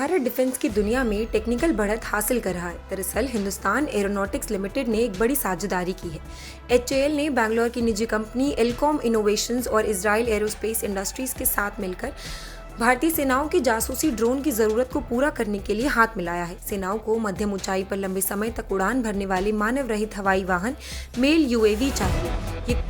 Bharat defence की दुनिया में टेक्निकल बढ़त हासिल कर रहा है। दरअसल हिंदुस्तान एरोनॉटिक्स लिमिटेड ने एक बड़ी साझेदारी की है। एचएएल ने बैंगलोर की निजी कंपनी एलकॉम इनोवेशंस और इजराइल एरोस्पेस इंडस्ट्रीज के साथ मिलकर भारतीय सेनाओं की जासूसी ड्रोन की जरूरत को पूरा करने के लिए हाथ मिलाया है। सेनाओं को मध्यम ऊंचाई पर लंबे समय तक उड़ान भरने वाले मानव रहित हवाई वाहन मेल यूएवी चाहिए। ये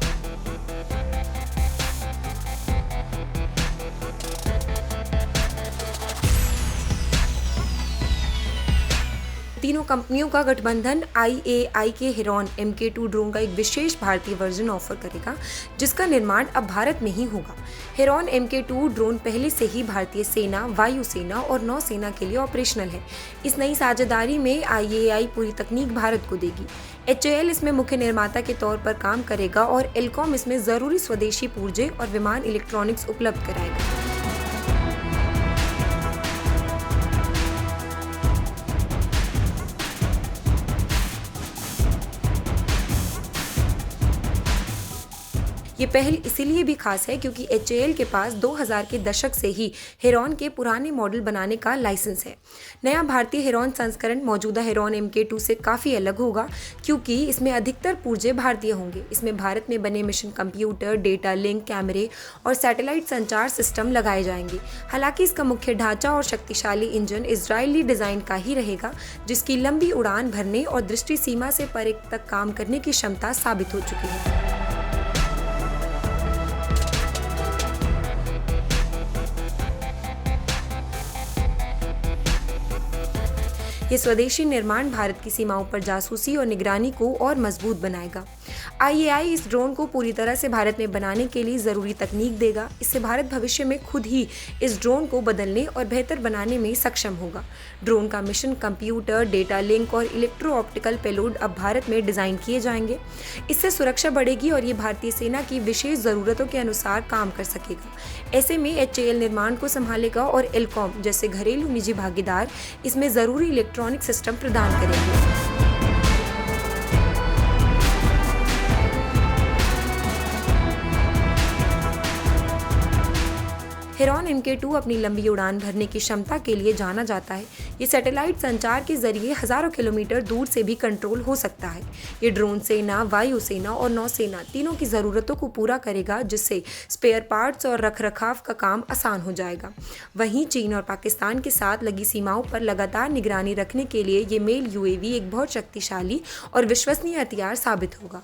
तीनों कंपनियों का गठबंधन IAI के हेरॉन MK2 ड्रोन का एक विशेष भारतीय वर्जन ऑफर करेगा, जिसका निर्माण अब भारत में ही होगा। हेरॉन MK2 ड्रोन पहले से ही भारतीय सेना, वायुसेना और नौसेना के लिए ऑपरेशनल है। इस नई साझेदारी में IAI पूरी तकनीक भारत को देगी। HAL इसमें मुख्य निर्माता के तौर पर काम करेगा और एलकॉम इसमें जरूरी स्वदेशी पुर्जे और विमान इलेक्ट्रॉनिक्स उपलब्ध कराएगा। ये पहल इसीलिए भी खास है क्योंकि HAL के पास 2000 के दशक से ही हेरॉन के पुराने मॉडल बनाने का लाइसेंस है। नया भारतीय हेरॉन संस्करण मौजूदा हेरॉन MK2 से काफ़ी अलग होगा क्योंकि इसमें अधिकतर पुर्जे भारतीय होंगे। इसमें भारत में बने मिशन कंप्यूटर, डेटा लिंक, कैमरे और सैटेलाइट संचार सिस्टम लगाए जाएंगे। हालांकि इसका मुख्य ढांचा और शक्तिशाली इंजन इजरायली डिज़ाइन का ही रहेगा, जिसकी लंबी उड़ान भरने और दृष्टि सीमा से परे तक काम करने की क्षमता साबित हो चुकी है। ये स्वदेशी निर्माण भारत की सीमाओं पर जासूसी और निगरानी को और मजबूत बनाएगा। IAI इस ड्रोन को पूरी तरह से भारत में बनाने के लिए ज़रूरी तकनीक देगा। इससे भारत भविष्य में खुद ही इस ड्रोन को बदलने और बेहतर बनाने में सक्षम होगा। ड्रोन का मिशन कंप्यूटर, डेटा लिंक और इलेक्ट्रो ऑप्टिकल पेलोड अब भारत में डिज़ाइन किए जाएंगे। इससे सुरक्षा बढ़ेगी और ये भारतीय सेना की विशेष ज़रूरतों के अनुसार काम कर सकेगा। ऐसे में HAL निर्माण को संभालेगा और एलकॉम जैसे घरेलू निजी भागीदार इसमें ज़रूरी इलेक्ट्रॉनिक सिस्टम प्रदान करेंगे। हेरॉन MK2 अपनी लंबी उड़ान भरने की क्षमता के लिए जाना जाता है। ये सैटेलाइट संचार के जरिए हजारों किलोमीटर दूर से भी कंट्रोल हो सकता है। ये ड्रोन सेना, वायुसेना और नौसेना तीनों की ज़रूरतों को पूरा करेगा, जिससे स्पेयर पार्ट्स और रखरखाव का काम आसान हो जाएगा। वहीं चीन और पाकिस्तान के साथ लगी सीमाओं पर लगातार निगरानी रखने के लिए ये मेल UAV एक बहुत शक्तिशाली और विश्वसनीय हथियार साबित होगा।